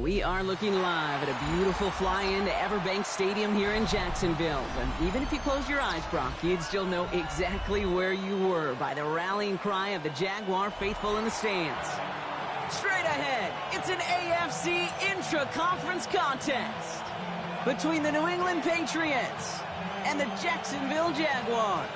We are looking live at a beautiful fly-in to Everbank Stadium here in Jacksonville. But even if you close your eyes, Brock, you'd still know exactly where you were by the rallying cry of the Jaguar faithful in the stands. Straight ahead, it's an AFC intra-conference contest between the New England Patriots and the Jacksonville Jaguars.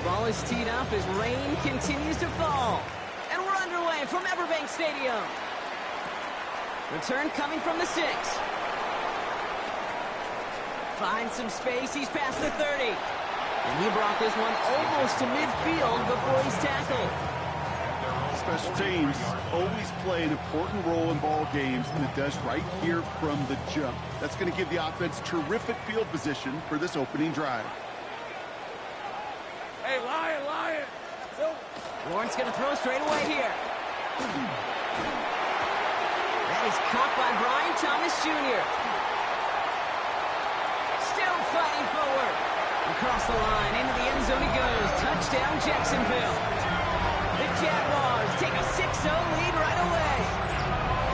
Ball is teed up as rain continues to fall. And we're underway from Everbank Stadium. Return coming from the 6. Finds some space, he's past the 30. And he brought this one almost to midfield before he's tackled. Special teams always play an important role in ball games, and it does right here from the jump. That's going to give the offense terrific field position for this opening drive. Hey, Lion! Lawrence going to throw straight away here. That is caught by Brian Thomas Jr. Still fighting forward. Across the line, into the end zone he goes. Touchdown, Jacksonville. The Jaguars take a 6-0 lead right away.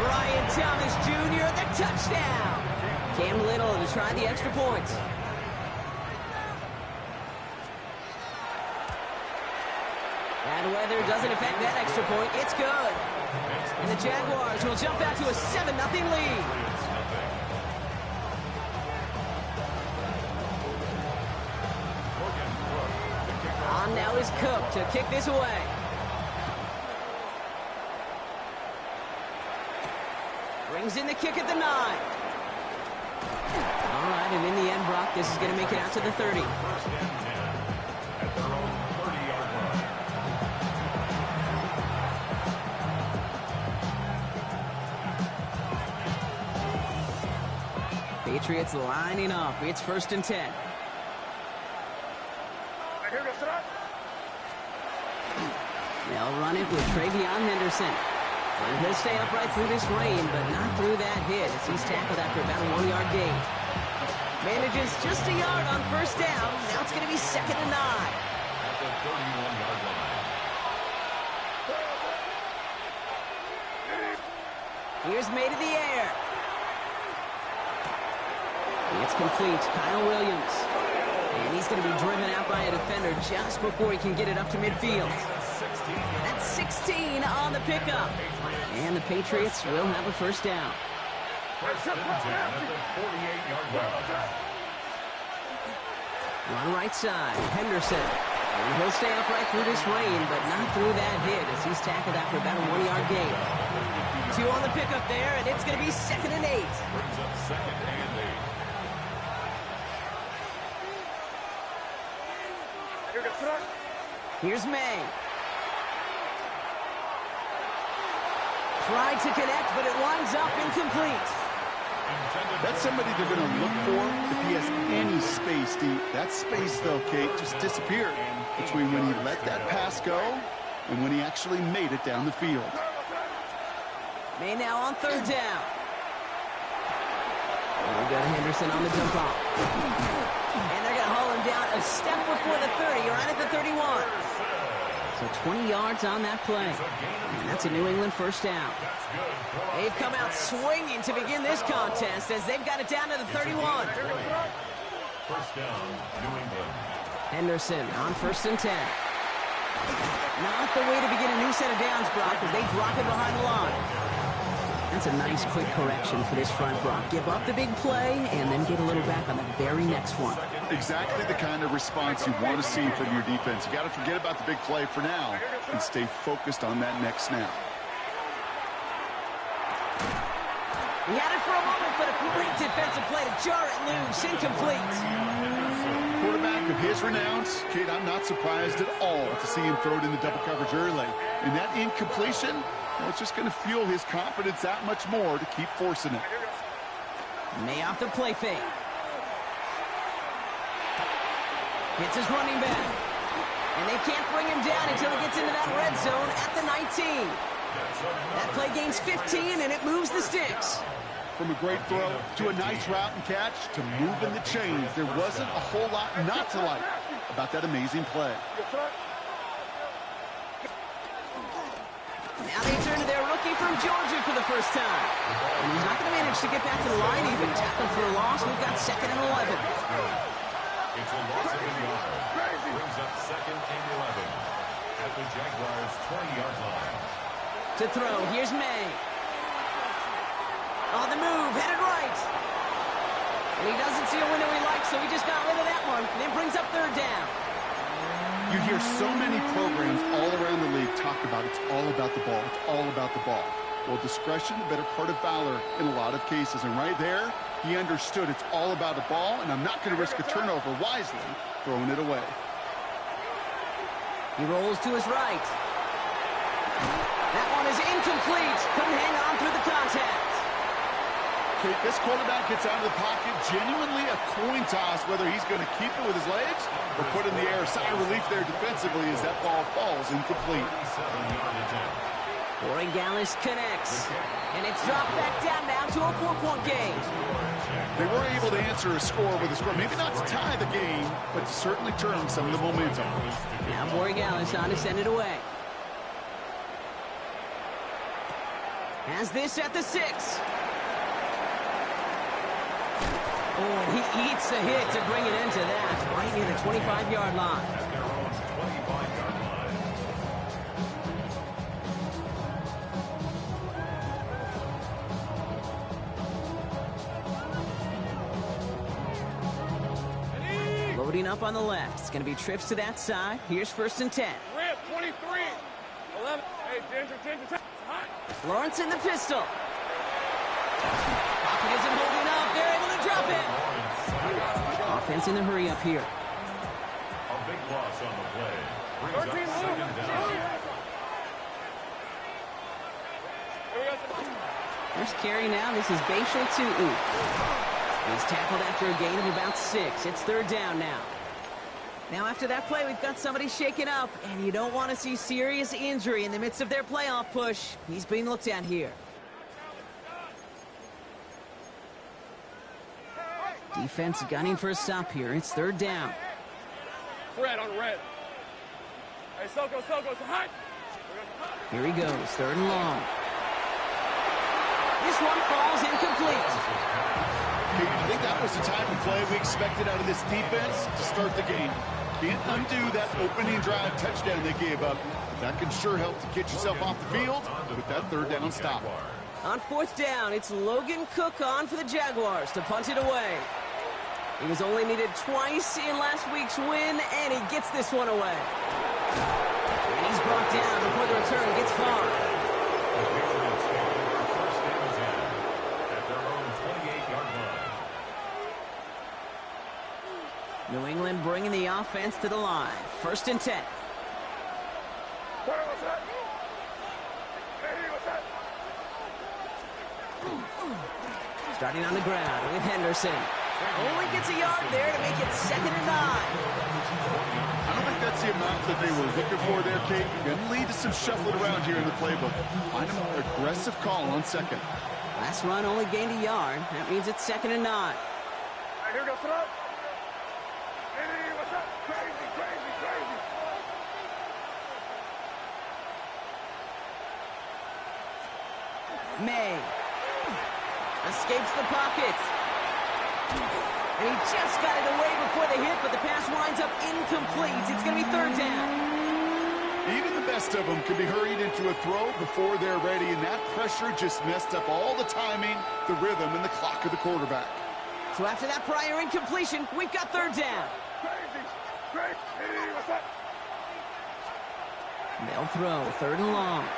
Brian Thomas Jr., the touchdown. Cam Little to try the extra points. Bad weather doesn't affect that extra point. It's good. And the Jaguars will jump out to a 7-0 lead. On now is Cook to kick this away. Brings in the kick at the 9. All right, and in the end, Brock, this is going to make it out to the 30. Patriots lining up. It's 1st and 10. They'll run it with Travion Henderson. And he'll stay upright through this rain, but not through that hit as he's tackled after about a 1-yard gain. Manages just a yard on 1st down. Now it's going to be 2nd and 9. At the 31-yard line. Here's made in the air. It's complete. Kyle Williams. And he's going to be driven out by a defender just before he can get it up to midfield. That's 16 on the pickup. And the Patriots will have a 1st down. 1st and 10 at the 48-yard line. Run right side. Henderson. And he'll stay upright through this rain, but not through that hit as he's tackled after about a 1-yard gain. 2 on the pickup there, and it's going to be 2nd and 8. Brings up 2nd and 8. Here's May. Tried to connect, but it winds up incomplete. That's somebody they're going to look for if he has any space deep. That space, though, Kate, just disappeared between when he let that pass go and when he actually made it down the field. May now on 3rd down. And we got Henderson on the jump off. And they're going to haul him down a step before the 30, right at the 31. So 20 yards on that play. And that's a New England 1st down. They've come out swinging to begin this contest as they've got it down to the 31. 1st down, New England. Henderson on 1st and 10. Not the way to begin a new set of downs, Brock, as they drop it behind the line. That's a nice quick correction for this front, Brock. Give up the big play and then get a little back on the very next one. Exactly the kind of response you want to see from your defense. You got to forget about the big play for now and stay focused on that next snap. He had it for a moment, but a great defensive play to jar it loose. Incomplete. Quarterback of his renounce, kid, I'm not surprised at all to see him throw it in the double coverage early. And that incompletion, well, it's just going to fuel his confidence that much more to keep forcing it. May off the play fake. Hits his running back. And they can't bring him down until he gets into that red zone at the 19. That play gains 15, and it moves the sticks. From a great throw to a nice route and catch to moving the chains, there wasn't a whole lot not to like about that amazing play. Now they turn to their rookie from Georgia for the first time. And he's not going to manage to get back to the line, even tackled for a loss. We've got 2nd and 11. It's a loss of 1 yard. Brings up 2nd and 11 at the Jaguars' 20-yard line. To throw, here's May. On the move, headed right. And he doesn't see a window he likes, so he just got rid of that one. And it brings up 3rd down. You hear so many programs all around the league talk about it's all about the ball. It's all about the ball. Well, discretion, the better part of valor in a lot of cases. And right there, he understood it's all about the ball, and I'm not going to risk a turnover wisely, throwing it away. He rolls to his right. That one is incomplete. Couldn't hang on through the contact. Kate, this quarterback gets out of the pocket, genuinely a coin toss, whether he's going to keep it with his legs or put it in the air. Sigh of relief there defensively as that ball falls incomplete. Corey Gallis connects. And it's dropped back down now to a 4-point game. They were able to answer a score with a score. Maybe not to tie the game, but to certainly turn some of the momentum. Now Corey Gallis on to send it away. Has this at the 6. Oh, and he eats a hit to bring it into that, right near the 25-yard line. At their own 25-yard line. Loading up on the left. It's going to be trips to that side. Here's 1st and 10. Rip, 23, 11. Hey, Ginger. Lawrence in the pistol. Pocket isn't holding up. They're able to drop it. Offense in the hurry up here. A big loss on the play. Brings up 2nd down. First carry now. This is Bashal Tu'u. He's tackled after a gain of about 6. It's 3rd down now. Now after that play, we've got somebody shaken up, and you don't want to see serious injury in the midst of their playoff push. He's being looked at here. Defense gunning for a stop here. It's 3rd down. Red on red. Hey, Soko, high. Here he goes, 3rd and long. This one falls incomplete. I think that was the type of play we expected out of this defense to start the game. Can't undo that opening drive touchdown they gave up. But that can sure help to get yourself off the field with that 3rd down stop. On 4th down, it's Logan Cook on for the Jaguars to punt it away. He was only needed twice in last week's win, and he gets this one away. And he's brought down before the return gets far. New England bringing the offense to the line. 1st and 10. Starting on the ground with Henderson. Only gets a yard there to make it 2nd and 9. I don't think that's the amount that they were looking for there, Kate. Going to lead to some shuffling around here in the playbook. Find a more aggressive call on 2nd. Last run only gained a yard. That means it's 2nd and 9. Here goes throw. Hey, what's up? Crazy. May escapes the pocket. And he just got it away before the hit, but the pass winds up incomplete. It's going to be 3rd down. Even the best of them can be hurried into a throw before they're ready, and that pressure just messed up all the timing, the rhythm, and the clock of the quarterback. So after that prior incompletion, we've got 3rd down. Crazy. Hey, what's up? They'll throw 3rd and long.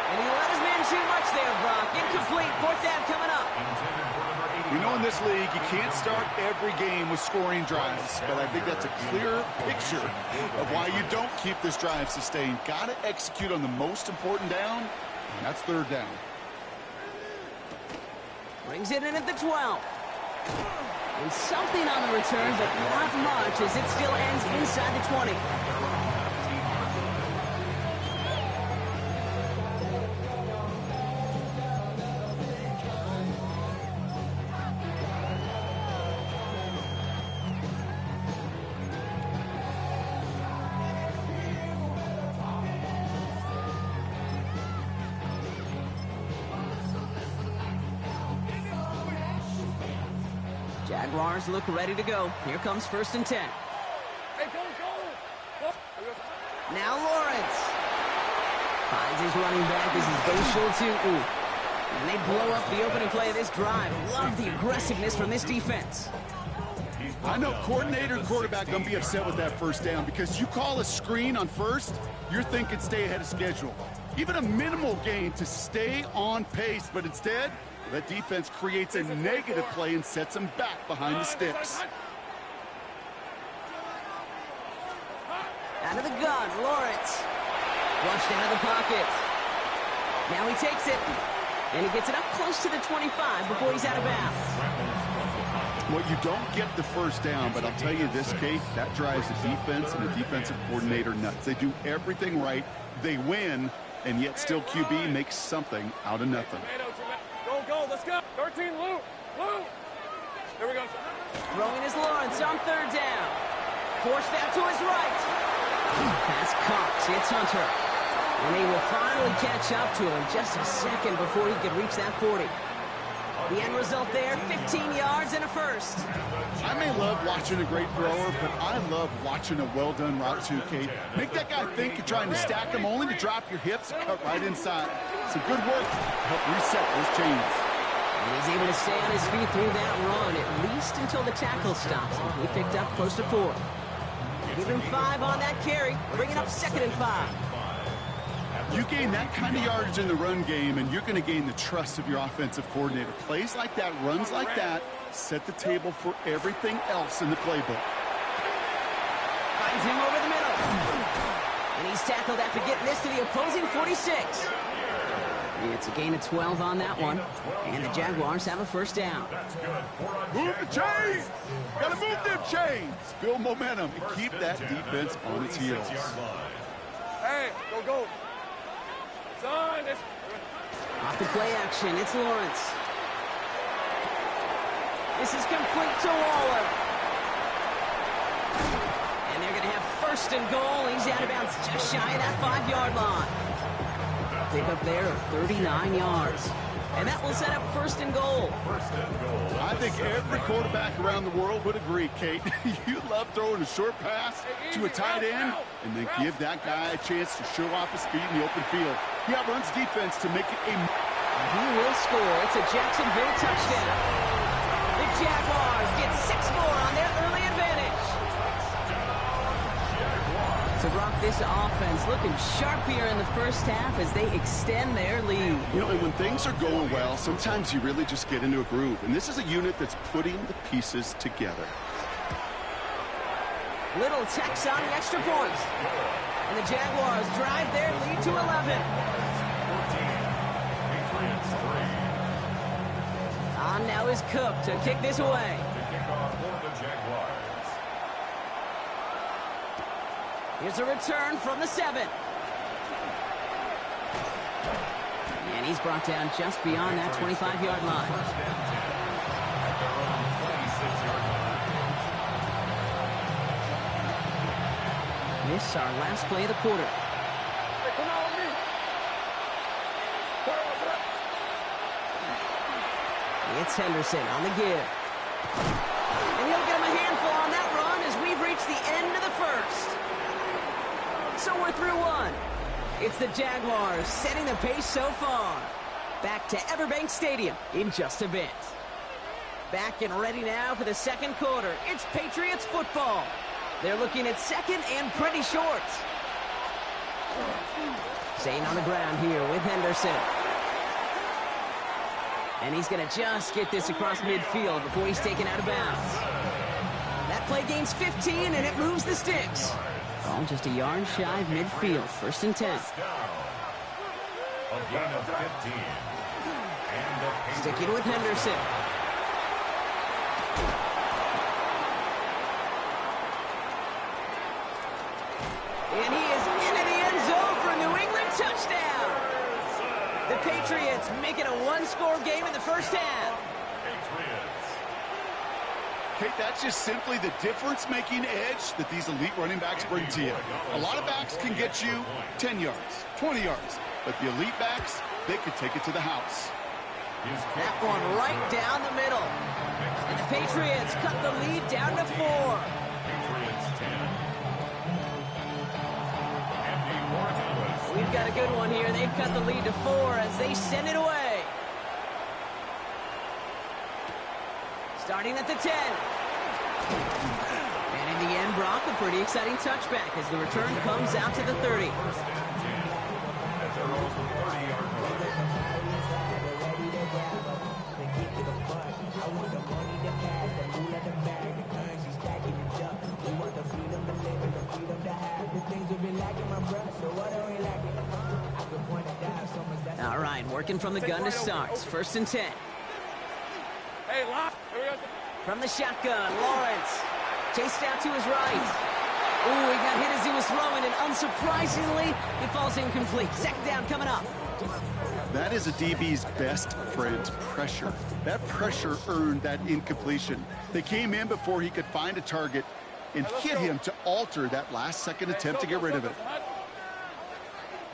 And he let his man too much there, Brock. Incomplete. 4th down coming up. We know in this league you can't start every game with scoring drives, but I think that's a clear picture of why you don't keep this drive sustained. Got to execute on the most important down, and that's 3rd down. Brings it in at the 12. And something on the return, but not much as it still ends inside the 20. Jaguars look ready to go. Here comes 1st and 10. Hey, go! Now Lawrence finds his running back. This is Boshul. And they blow up the opening play of this drive. Love the aggressiveness from this defense. I know coordinator and quarterback going to be upset with that 1st down because you call a screen on 1st, you're thinking stay ahead of schedule. Even a minimal gain to stay on pace, but instead, that defense creates a negative play and sets them back behind the sticks. Out of the gun, Lawrence. Flushed out of the pocket. Now he takes it. And he gets it up close to the 25 before he's out of bounds. Well, you don't get the 1st down, but I'll tell you this, Kate, that drives the defense and the defensive coordinator nuts. They do everything right. They win, and yet still QB makes something out of nothing. Go, let's go. 13, Lou. There we go. Throwing is Lawrence on 3rd down. Forced out to his right. Pass caught. It's Hunter. And they will finally catch up to him just a second before he could reach that 40. The end result there, 15 yards and a 1st. I may love watching a great thrower, but I love watching a well-done route too, Kate. Make that guy think you're trying to stack him only to drop your hips and cut right inside. Some good work to help reset those chains. And he's able to stay on his feet through that run, at least until the tackle stops him. He picked up close to 4. Give him 5 on that carry, bringing up 2nd and 5. You gain that kind of yardage in the run game, and you're going to gain the trust of your offensive coordinator. Plays like that, runs like that, set the table for everything else in the playbook. Finds him over the middle. And he's tackled after getting this to the opposing 46. It's a gain of 12 on that one. And the Jaguars have a 1st down. Move the chains! Gotta move them chains! Build momentum and keep that defense on its heels. Hey, go. Son, Off the play action, it's Lawrence. This is complete to Waller. And they're going to have 1st and goal. He's out of bounds just shy of that 5-yard line. Pick up there of 39 yards. And that will set up 1st and goal. I think every quarterback around the world would agree, Kate. You love throwing a short pass to a tight end and then give that guy a chance to show off his speed in the open field. He outruns defense to make it a... He will score. It's a Jacksonville touchdown. The Jaguars get 6 more on their early advantage. So, Brock, this offense looking sharp here in the 1st half as they extend their lead. You know, and when things are going well, sometimes you really just get into a groove. And this is a unit that's putting the pieces together. Little Tex on the extra point. And the Jaguars drive their lead to 11. On now is Cook to kick this away. Here's a return from the 7. And he's brought down just beyond that 25-yard line. This is our last play of the quarter. Hey, come on with me. It's Henderson on the give. And he'll get him a handful on that run as we've reached the end of the 1st. So we're through 1. It's the Jaguars setting the pace so far. Back to Everbank Stadium in just a bit. Back and ready now for the 2nd quarter. It's Patriots football. They're looking at 2nd and pretty short. Staying on the ground here with Henderson. And he's going to just get this across midfield before he's taken out of bounds. That play gains 15, and it moves the sticks. All just a yard shy of midfield. 1st and 10. A gain of 15. Sticking with Henderson. And he is into the end zone for a New England touchdown. The Patriots make it a 1-score game in the 1st half. Kate, that's just simply the difference-making edge that these elite running backs bring to you. A lot of backs can get you 10 yards, 20 yards, but the elite backs, they could take it to the house. That one right down the middle. And the Patriots cut the lead down to 4. Patriots 10. Andy Morales. We've got a good one here. They've cut the lead to 4 as they send it away. Starting at the 10. And in the end, Brock, a pretty exciting touchback as the return comes out to the 30. First and 10. At their own 30-yard line. All right, working from the gun to start. First and 10. Hey, lock. From the shotgun, Lawrence. Chased out to his right. Ooh, he got hit as he was throwing, and unsurprisingly, it falls incomplete. Second down coming up. That is a DB's best friend, pressure. That pressure earned that incompletion. They came in before he could find a target and hit him to alter that last-second attempt to get rid of it.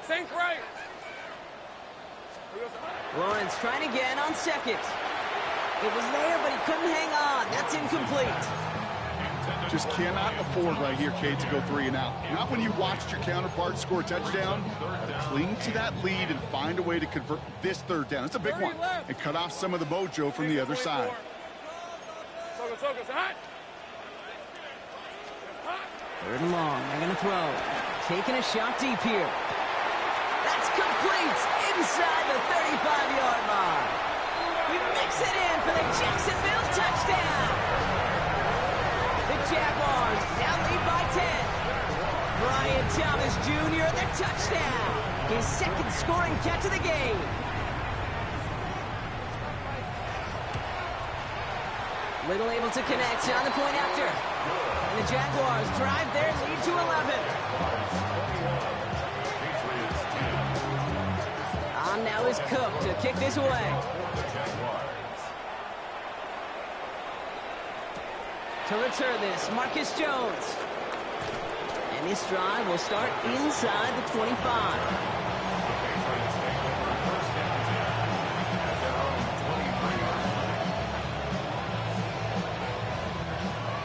Sink right. Lawrence trying again on second. It was there, but he couldn't hang on. That's incomplete. Just cannot afford right here, Kate, to go 3 and out. Not when you watched your counterpart score a touchdown. Cling to that lead and find a way to convert this third down. It's a big one. And cut off some of the mojo from the other side. Third and long. They're going to throw. Taking a shot deep here. That's complete inside the 35-yard line. We mix it in for the Jacksonville touchdown. The Jaguars now lead by 10. Brian Thomas Jr. the touchdown. His second scoring catch of the game. Little able to connect on the point after. And the Jaguars drive their lead to 11. On now is Cook to kick this away. To return this, Marcus Jones. And this drive will start inside the 25.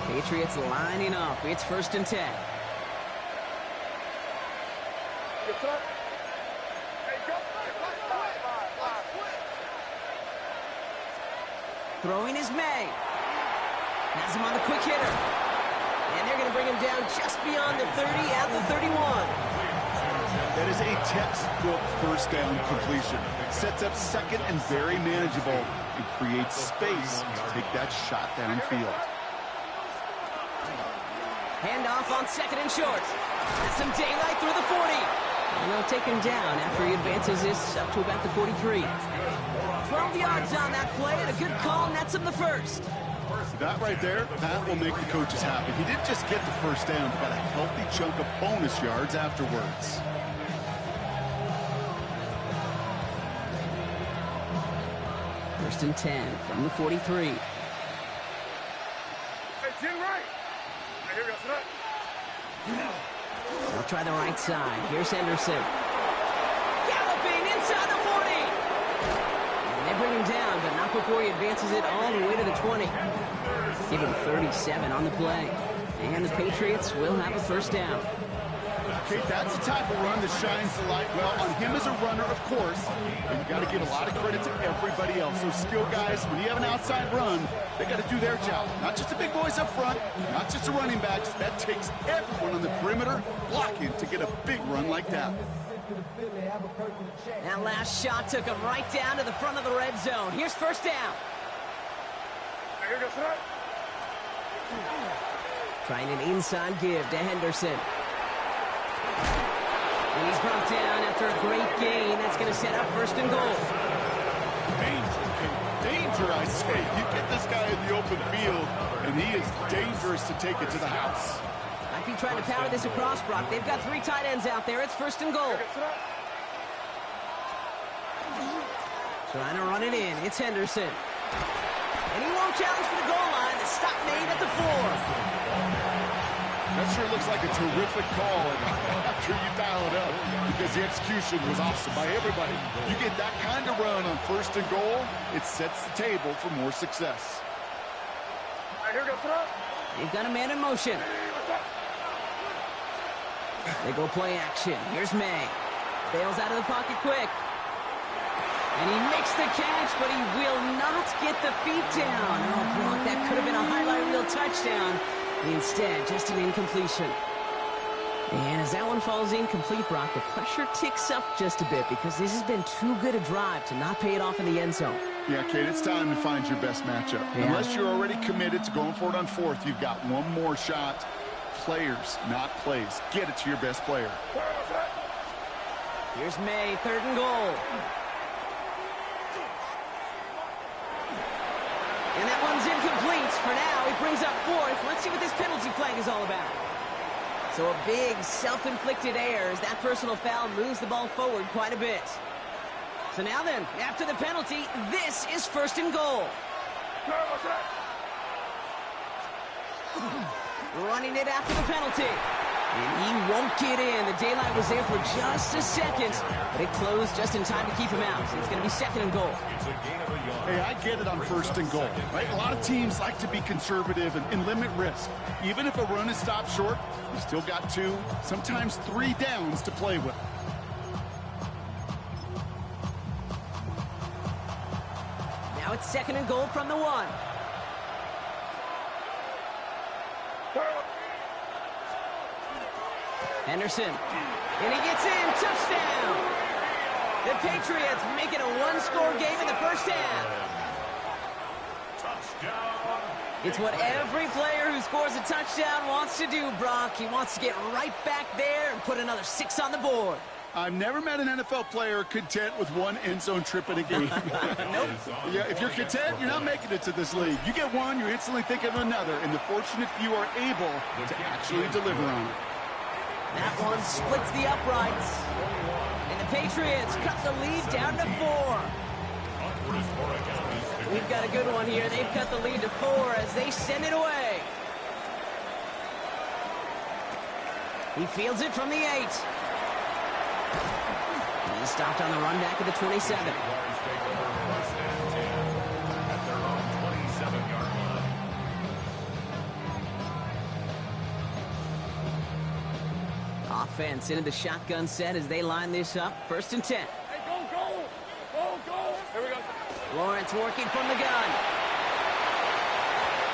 Patriots lining up. It's first and 10. Throwing is May. Has him on the quick hitter. And they're going to bring him down just beyond the 30 at the 31. That is a textbook first down completion. Sets up second and very manageable and creates space to take that shot downfield. Handoff on second and short. Has some daylight through the 40. And they'll take him down after he advances this up to about the 43. 12 yards on that play and a good call nets him the first. That right there, that will make the coaches happy. He didn't just get the first down, but a healthy chunk of bonus yards afterwards. First and 10 from the 43. Hey, Jim, right. Here we go. They'll try the right side. Here's Henderson. Galloping inside the 40. And they bring him down, but not before he advances it all the way to the 20. Give him 37 on the play. And the Patriots will have a first down. Okay, that's the type of run that shines the light well on him as a runner, of course. And you got to give a lot of credit to everybody else. Those skill guys, when you have an outside run, they got to do their job. Not just the big boys up front, not just the running backs. That takes everyone on the perimeter blocking to get a big run like that. That last shot took him right down to the front of the red zone. Here's first down. Here goes right. Trying an inside give to Henderson. And he's brought down after a great gain. That's going to set up first and goal. Danger, I say. You get this guy in the open field, and he is dangerous to take it to the house. Might be trying to power this across, Brock. They've got 3 tight ends out there. It's first and goal. Trying to run it in. It's Henderson. And he won't challenge for the goal line. The stop made at the 4. That sure looks like a terrific call after you dial it up, because the execution was awesome by everybody. You get that kind of run on 1st and goal, it sets the table for more success. All right, here we go, throw. They've got a man in motion. They go play action. Here's May. Bails out of the pocket quick. And he makes the catch, but he will not get the feet down. Oh, Brock, that could have been a highlight reel touchdown. Instead, just an incompletion. And as that one falls incomplete, Brock, the pressure ticks up just a bit because this has been too good a drive to not pay it off in the end zone. Yeah, Kate, it's time to find your best matchup. Yeah. Unless you're already committed to going for it on 4th, you've got one more shot. Players, not plays. Get it to your best player. Here's May, 3rd and goal. And that one's incomplete for now. He brings up 4th. Let's see what this penalty flag is all about. So a big self-inflicted error as that personal foul moves the ball forward quite a bit. So now then, after the penalty, this is 1st and goal. Running it after the penalty. And he won't get in. The daylight was there for just a second, but it closed just in time to keep him out. So it's going to be 2nd and goal. Hey, I get it on 1st and goal, right? A lot of teams like to be conservative and limit risk. Even if a run is stopped short, you still got 2, sometimes 3 downs to play with. Now it's 2nd and goal from the 1. Henderson. And he gets in. Touchdown. The Patriots make it a 1-score game in the 1st half. Touchdown. It's what every player who scores a touchdown wants to do, Brock. He wants to get right back there and put another 6 on the board. I've never met an NFL player content with 1 end zone trip in a game. Nope. Yeah, if you're content, you're not making it to this league. You get 1, you're instantly thinking of another, and the fortunate few are able to actually deliver on it. That one splits the uprights. And the Patriots cut the lead down to 4. We've got a good one here. They've cut the lead to 4 as they send it away. He fields it from the 8. He's stopped on the run back of the 27. Offense into the shotgun set as they line this up. 1st and 10. Hey, go. Here we go. Lawrence working from the gun.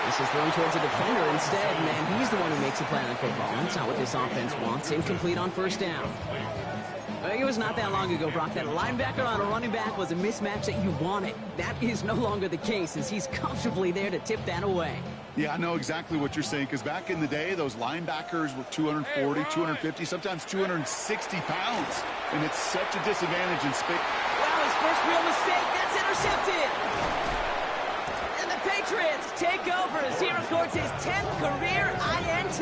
This is thrown towards a defender instead, and he's the one who makes a play on the football. That's not what this offense wants. Incomplete on 1st down. It was not that long ago, Brock, that a linebacker on a running back was a mismatch that you wanted. That is no longer the case as he's comfortably there to tip that away. Yeah, I know exactly what you're saying, because back in the day, those linebackers were 240, 250, sometimes 260 pounds. And it's such a disadvantage in space. Well, his first real mistake, that's intercepted. And the Patriots take over as he records his 10th career INT.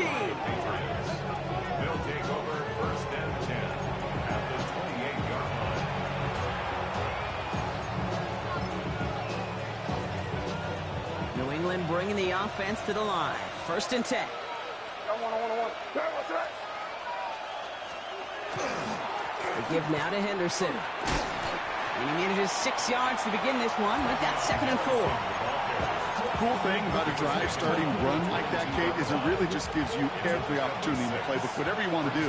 They'll take over 1st and 10 at the 28-yard line. New England bringing the offense to the line. 1st and 10. I want. They give now to Henderson. And he manages 6 yards to begin this one. But that's 2nd and 4. Cool thing about a drive starting run like that, Kate, is it really just gives you every opportunity in the playbook, whatever you want to do.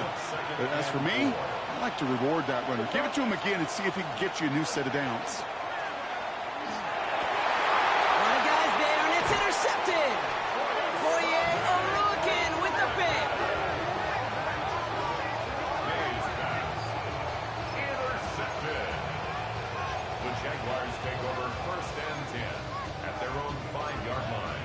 But as for me, I like to reward that runner. Give it to him again and see if he can get you a new set of downs. One guy's there, and it's intercepted. Foye Oluokun with the pick. May's pass. Intercepted. The Jaguars take over 1st and 10 at their own 5-yard line.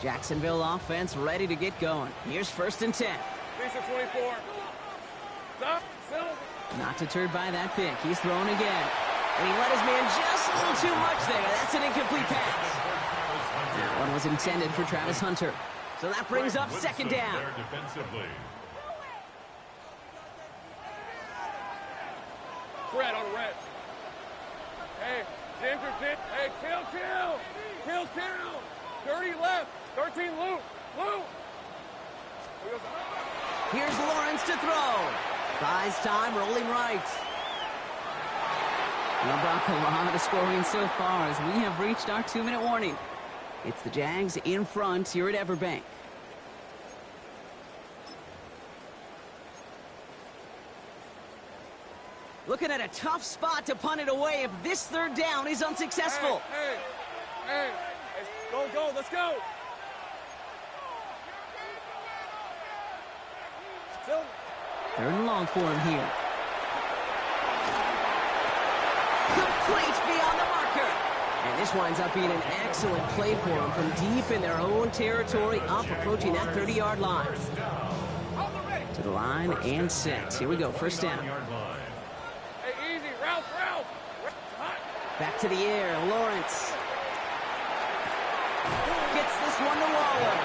Jacksonville offense ready to get going. Here's 1st and 10. Piece of 24. Stop. Not deterred by that pick. He's thrown again. And he let his man just a little too much there. That's an incomplete pass. That one was intended for Travis Hunter. So that brings up 2nd down. There defensively. Red on red. Hey, Ginger, Ginger. Hey, kill. Kill. Dirty left. 13, loop. Here's Lawrence to throw. Buys time, rolling right. Well, Brock, a lot of scoring so far as we have reached our 2-minute warning. It's the Jags in front here at Everbank. Looking at a tough spot to punt it away if this third down is unsuccessful. Hey. Go, let's go. Still. 3rd and long for him here. Complete beyond the marker. And this winds up being an excellent play for them from deep in their own territory, up approaching that 30-yard line. To the line and set. Here we go, first down. Hey, easy, Ralph. Back to the air, Lawrence. Gets this one to Waller.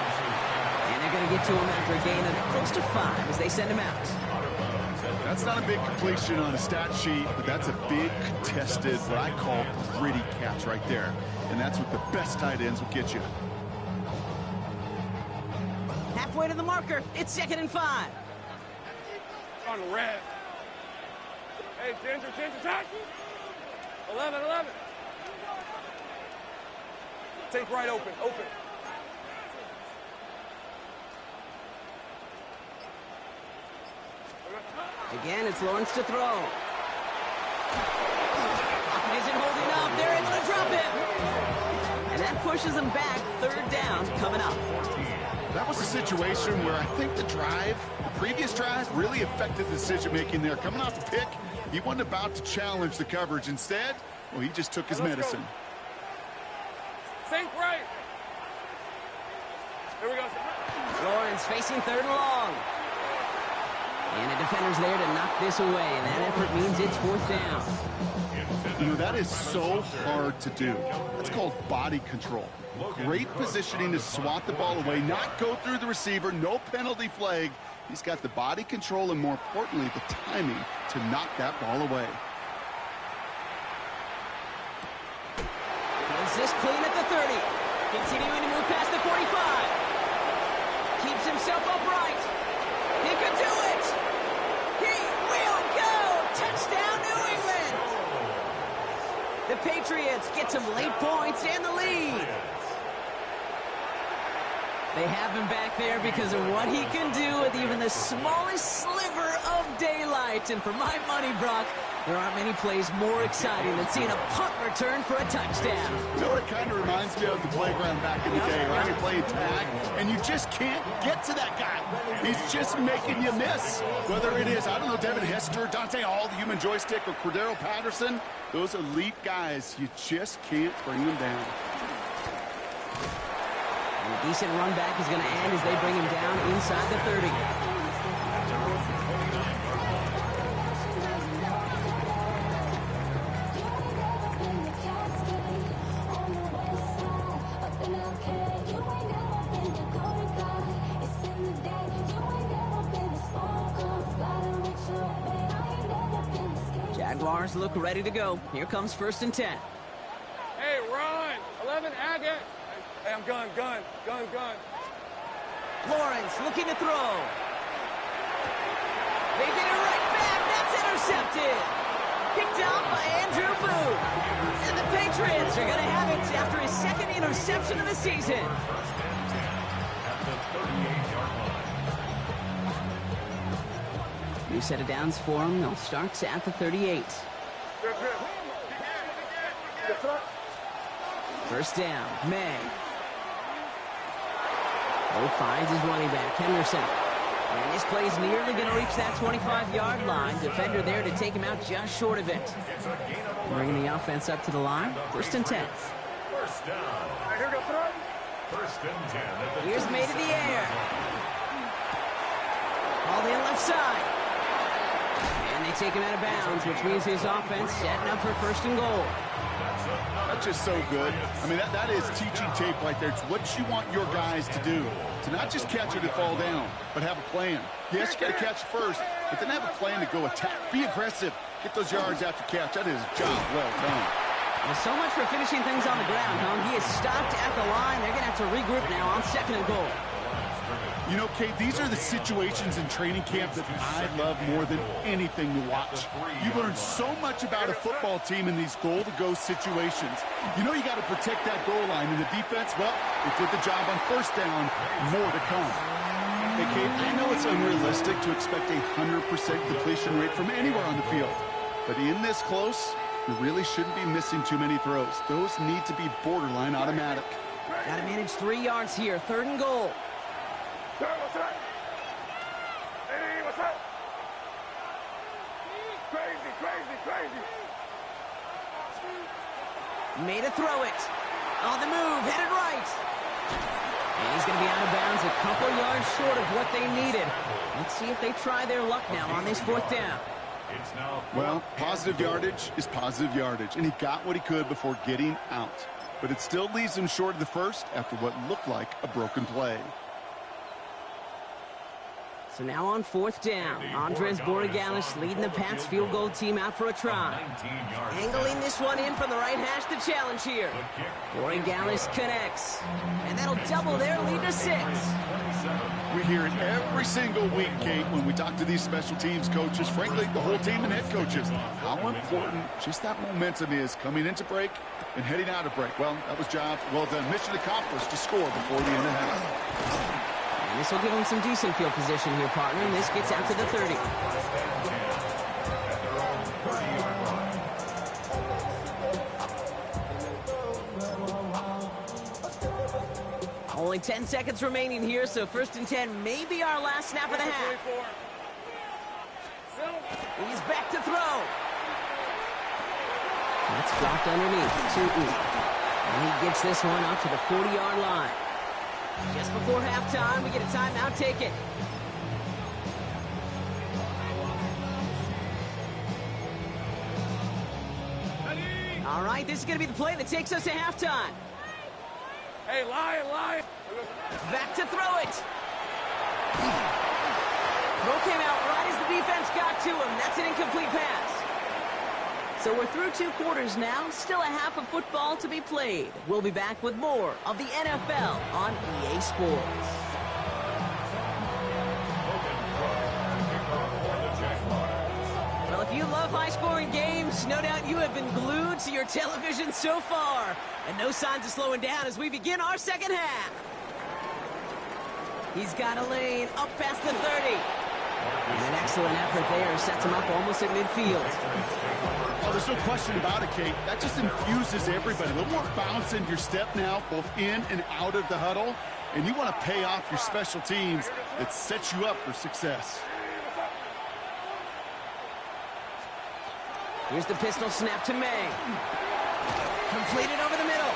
And they're going to get to him after a gain of close to 5 as they send him out. That's not a big completion on a stat sheet, but that's a big contested, what I call gritty catch right there. And that's what the best tight ends will get you. Halfway to the marker. It's 2nd and 5. On the red. Hey, Ginger, touch. 11. Take right open. Again, it's Lawrence to throw. Pocket isn't holding up. They're able to drop him. And that pushes them back. 3rd down coming up. That was a situation where I think the previous drive, really affected the decision-making there. Coming off the pick, he wasn't about to challenge the coverage. Instead, well, he just took his medicine. Sink right. Here we go. Lawrence facing 3rd and long. And the defender's there to knock this away, and that effort means it's 4th down. You know, that is so hard to do. That's called body control. Great positioning to swat the ball away, not go through the receiver, no penalty flag. He's got the body control and, more importantly, the timing to knock that ball away. Is this clean at the 30? Continuing to move past the 45. Keeps himself upright. He could do it. He will go. Touchdown, New England. The Patriots get some late points and the lead. They have him back there because of what he can do with even the smallest sliver of daylight. And for my money, Brock, there aren't many plays more exciting than seeing a punt return for a touchdown. You know what it kind of reminds me of? The playground back in the day, right? You're playing tag, and you just can't get to that guy. He's just making you miss. Whether it is, I don't know, Devin Hester, Dante Hall, the human joystick, or Cordero Patterson, those elite guys, you just can't bring them down. And a decent run back is going to end as they bring him down inside the 30. Jaguars look ready to go. Here comes 1st and 10. Hey, Ron. 11, Agate. Hey, I'm gun. Lawrence looking to throw. They get it right back. That's intercepted. Picked up by Andrew Booth. And the Patriots are going to have it after his 2nd interception of the season. New set of downs for him. They'll start at the 38. First down, May. Finds his running back, Henderson. And this play's nearly going to reach that 25-yard line. Defender there to take him out just short of it. Bringing the offense up to the line. 1st and 10. First down. First and 10. Here's May to the air. All in left side. And they take him out of bounds, which means his offense setting up for 1st and goal. That's just so good. I mean, that is teaching tape right there. It's what you want your guys to do. To not just catch it and fall down, but have a plan. Yes, you got to catch first, but then have a plan to go attack. Be aggressive. Get those yards after catch. That is a job well done. Well, so much for finishing things on the ground, huh? He is stopped at the line. They're going to have to regroup now on 2nd and goal. You know, Kate, these are the situations in training camp that I love more than anything to watch. You learn so much about a football team in these goal-to-go situations. You know you got to protect that goal line, and the defense, well, they did the job on 1st down. More to come. Hey, Kate, I know it's unrealistic to expect a 100% completion rate from anywhere on the field. But in this close, you really shouldn't be missing too many throws. Those need to be borderline automatic. Got to manage 3 yards here. 3rd and goal. What's up? Hey, what's up? Crazy. Made a throw it. On the move, headed right. And he's going to be out of bounds a couple yards short of what they needed. Let's see if they try their luck now on this 4th down. Well, positive yardage is positive yardage, and he got what he could before getting out. But it still leaves him short of the 1st after what looked like a broken play. So now on 4th down, Andres Borregalis leading the Pats field goal team out for a try. Angling this one in from the right hash to challenge here. Borregalis connects, and that'll double their lead to 6. We hear it every single week, Kate, when we talk to these special teams coaches, frankly, the whole team and head coaches, how important just that momentum is coming into break and heading out of break. Well, that was job well done. Mission accomplished to score before the end of the half. And this will give them some decent field position here, partner, and this gets out to the 30. Only 10 seconds remaining here, so 1st and 10 may be our last snap of the half. He's back to throw. That's dropped underneath. And he gets this one up to the 40-yard line. Just before halftime, we get a timeout. Take it. All right, this is going to be the play that takes us to halftime. Hey, Lion. Back to throw it. Throw came out right as the defense got to him. That's an incomplete pass. So we're through 2 quarters now. Still a half of football to be played. We'll be back with more of the NFL on EA Sports. Well, if you love high-scoring games, no doubt you have been glued to your television so far. And no signs of slowing down as we begin our 2nd half. He's got a lane up past the 30. And an excellent effort there sets him up almost at midfield. Oh, there's no question about it, Kate. That just infuses everybody. A little more bounce in your step now, both in and out of the huddle. And you want to pay off your special teams that sets you up for success. Here's the pistol snap to May. Completed over the middle.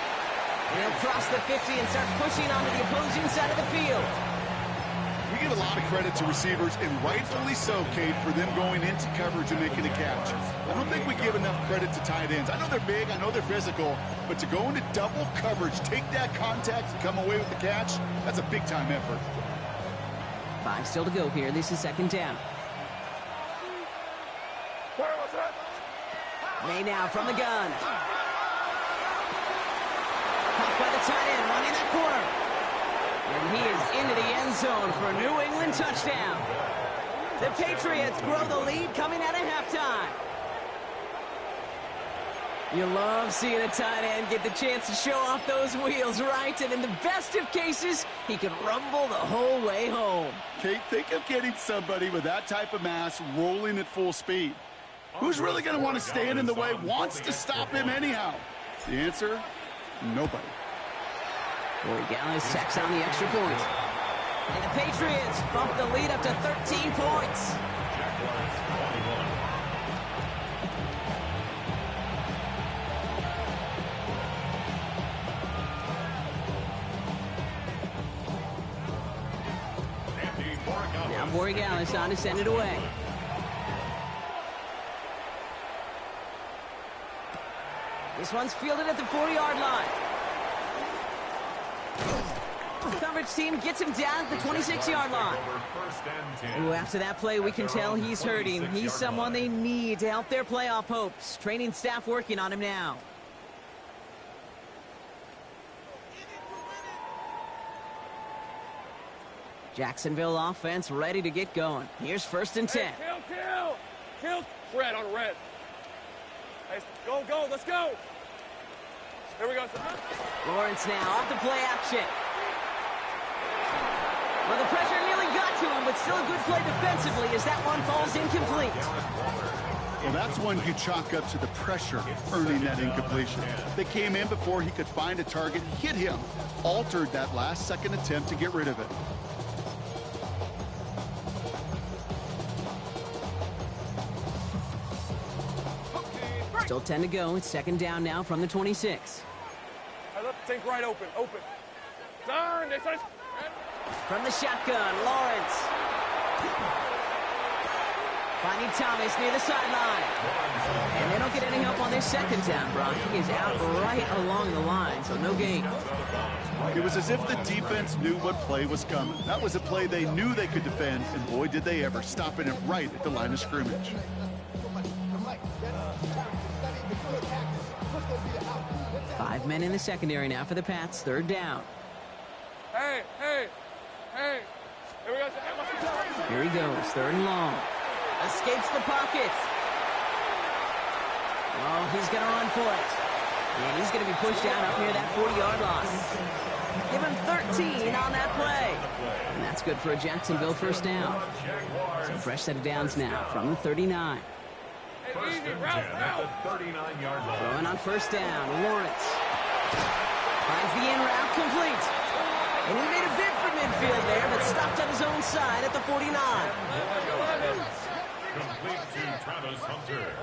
And he'll cross the 50 and start pushing onto the opposing side of the field. We give a lot of credit to receivers, and rightfully so, Kate, for them going into coverage and making a catch. I don't think we give enough credit to tight ends. I know they're big, I know they're physical, but to go into double coverage, take that contact, and come away with the catch, that's a big-time effort. 5 still to go here. This is 2nd down. May now from the gun. Caught by the tight end, running that corner. And he is into the end zone for a New England touchdown. The Patriots grow the lead coming out of halftime. You love seeing a tight end get the chance to show off those wheels, right? And in the best of cases, he can rumble the whole way home. Kate, think of getting somebody with that type of mass rolling at full speed. Who's really going to want to stand in the way, wants to stop him anyhow? The answer, nobody. Borregalis tacks on the extra point. And the Patriots bump the lead up to 13 points. Now Borregalis on to send it away. This one's fielded at the 40-yard line. Coverage team gets him down at the 26-yard line. Ooh, after that play, we can tell he's hurting. He's someone they need to help their playoff hopes. Training staff working on him now. Jacksonville offense ready to get going. Here's 1st and 10. Kill. Red on red. Hey, go, let's go. Here we go. Lawrence now off the play action. Well, the pressure nearly got to him, but still a good play defensively as that one falls incomplete. Well, that's one you chalk up to the pressure earning that incompletion. They came in before he could find a target, hit him, altered that last-second attempt to get rid of it. Still 10 to go. It's 2nd down now from the 26. I left the tank right open. Darn, they said. From the shotgun, Lawrence. Finding Thomas near the sideline. And they don't get any help on their 2nd down, Brock. He is out right along the line, so no gain. It was as if the defense knew what play was coming. That was a play they knew they could defend, and boy, did they ever, stopping it right at the line of scrimmage. 5 men in the secondary now for the Pats. 3rd down. Hey. Here we go. Here he goes. 3rd and long. Escapes the pocket. Oh, he's going to run for it. And he's going to be pushed down up near that 40-yard line. Give him 13 on that play. And that's good for a Jacksonville 1st down. So fresh set of downs now from the 39. First and 10 at the 39-yard line. Throwing on 1st down. Lawrence finds the in route complete. And he made a bid for midfield there, but stopped on his own side at the 49. Complete to Travis Hunter.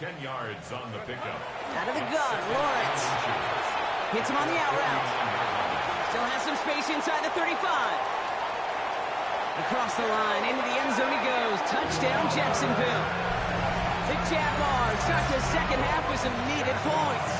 10 yards on the pickup. Out of the gun, Lawrence hits him on the out route. Still has some space inside the 35. Across the line, into the end zone he goes. Touchdown, Jacksonville. The Jaguars start the 2nd half with some needed points.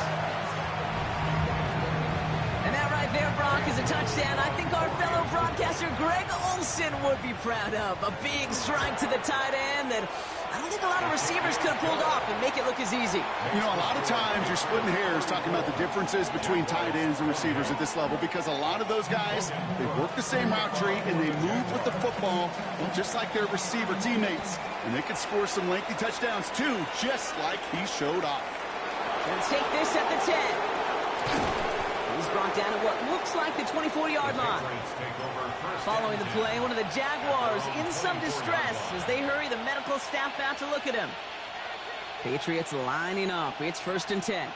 And that right there, Brock, is a touchdown I think our fellow broadcaster Greg Olsen would be proud of. A big strike to the tight end that I don't think a lot of receivers could have pulled off and make it look as easy. You know, a lot of times you're splitting hairs talking about the differences between tight ends and receivers at this level because a lot of those guys, they work the same route tree and they move with the football just like their receiver teammates. And they can score some lengthy touchdowns too, just like he showed off. Let's take this at the 10. He's brought down at what looks like the 24-yard line. Following the play, one of the Jaguars in some distress as they hurry the medical staff out to look at him. Patriots lining up. It's 1st and 10.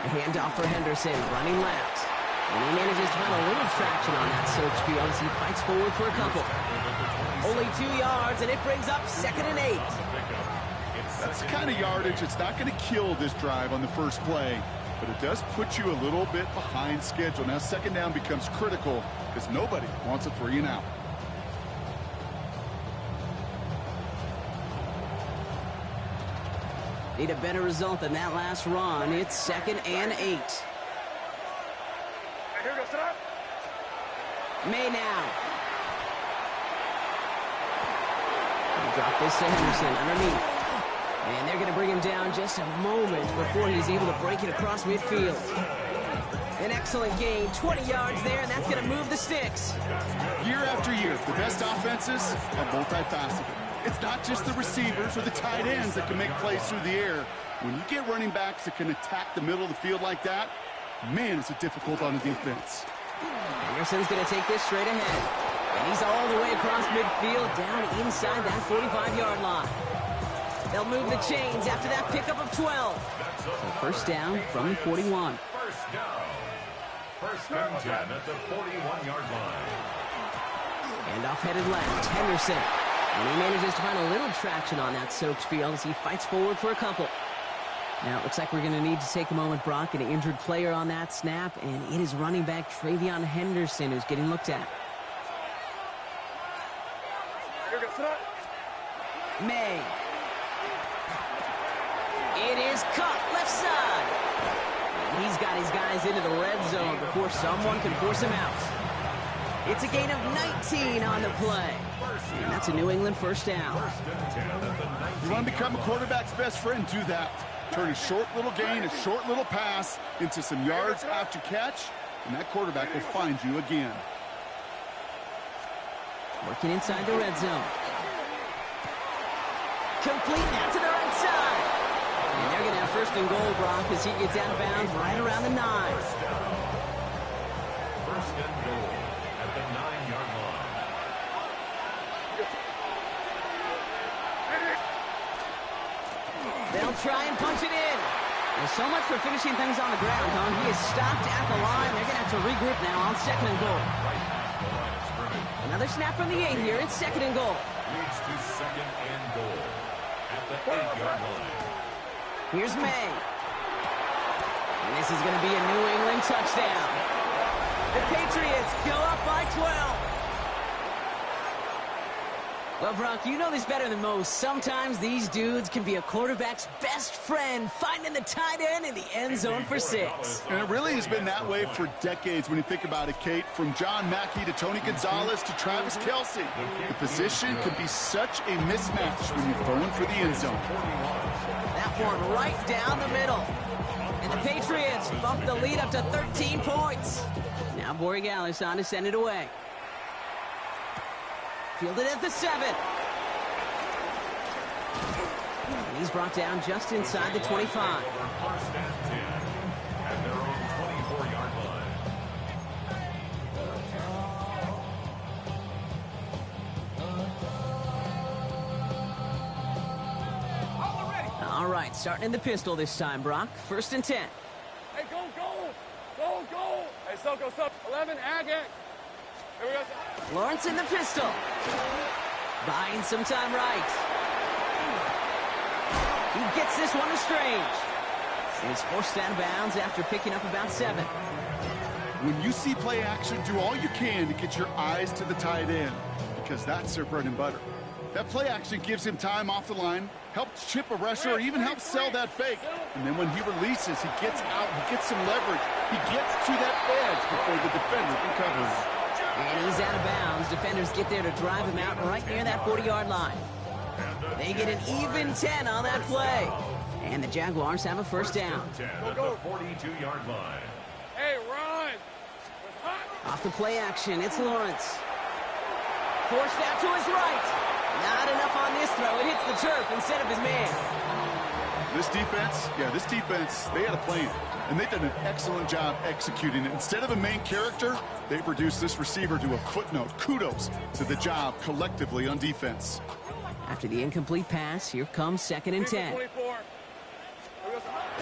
A handoff for Henderson, running left. And he manages to find a little traction on that search field as he fights forward for a couple. Only 2 yards, and it brings up 2nd and 8. That's the kind of yardage that's not going to kill this drive on the first play, but it does put you a little bit behind schedule. Now 2nd down becomes critical because nobody wants a 3 and out. Need a better result than that last run. It's 2nd and 8. May now. Drop this to Henderson underneath. And they're going to bring him down just a moment before he's able to break it across midfield. An excellent gain, 20 yards there, and that's going to move the sticks. Year after year, the best offenses are multifaceted. It's not just the receivers or the tight ends that can make plays through the air. When you get running backs that can attack the middle of the field like that, man, is it difficult on the defense. Anderson's going to take this straight ahead. And he's all the way across midfield, down inside that 45-yard line. They'll move the chains after that pickup of 12. So 1st down from the 41. 1st down. 1st and 10 at the 41-yard line. Handoff headed left. Henderson. And he manages to find a little traction on that soaked field as he fights forward for a couple. Now, it looks like we're going to need to take a moment, Brock. An injured player on that snap, and it is running back Travion Henderson who's getting looked at. May. It is cut left side. And he's got his guys into the red zone before someone can force him out. It's a gain of 19 on the play. And that's a New England first down. You want to become a quarterback's best friend, do that. Turn a short little gain, a short little pass into some yards after catch, and that quarterback will find you again. Working inside the red zone. Complete now to the right side. And they're going to have first and goal, Brock, as he gets out of bounds right around the 9. First and goal at the 9-yard line. They'll try and punch it in. Well, so much for finishing things on the ground, huh? He is stopped at the line. They're going to have to regroup now on second and goal. Another snap from the 8 here. It's second and goal. Leads to second and goal at the 8-yard line. Here's May. And this is going to be a New England touchdown. The Patriots go up by 12. Well, Brock, you know this better than most. Sometimes these dudes can be a quarterback's best friend, finding the tight end in the end zone for 6. And it really has been that way for decades when you think about it, Kate. From John Mackey to Tony Gonzalez to Travis Kelce. The position can be such a mismatch when you're throwing for the end zone. That one right down the middle. And the Patriots bump the lead up to 13 points. Now Borregales on to send it away. Fielded at the 7. And he's brought down just inside the 25. First and 10 at their own 24-yard line. All right, starting in the pistol this time, Brock. First and 10. Hey, go, go! Go, go! Hey, go, 11, ag. Here we go. Lawrence in the pistol. Buying some time right. He gets this one to Strange. And he's forced out of bounds after picking up about 7. When you see play action, do all you can to get your eyes to the tight end, because that's their bread and butter. That play action gives him time off the line, helps chip a rusher, or even helps sell that fake. And then when he releases, he gets out, he gets some leverage. He gets to that edge before the defender can cover him. And he's out of bounds. Defenders get there to drive him out right near that 40-yard line. They get an even 10 on that play. And the Jaguars have a first down. 10 at the 42-yard line. Hey, run! Off the play action, it's Lawrence. Forced out to his right. Not enough on this throw. It hits the turf instead of his man. This defense, they had a plan. And they've done an excellent job executing it. Instead of a main character, they've reduced this receiver to a footnote. Kudos to the job collectively on defense. After the incomplete pass, here comes second and 10. 24.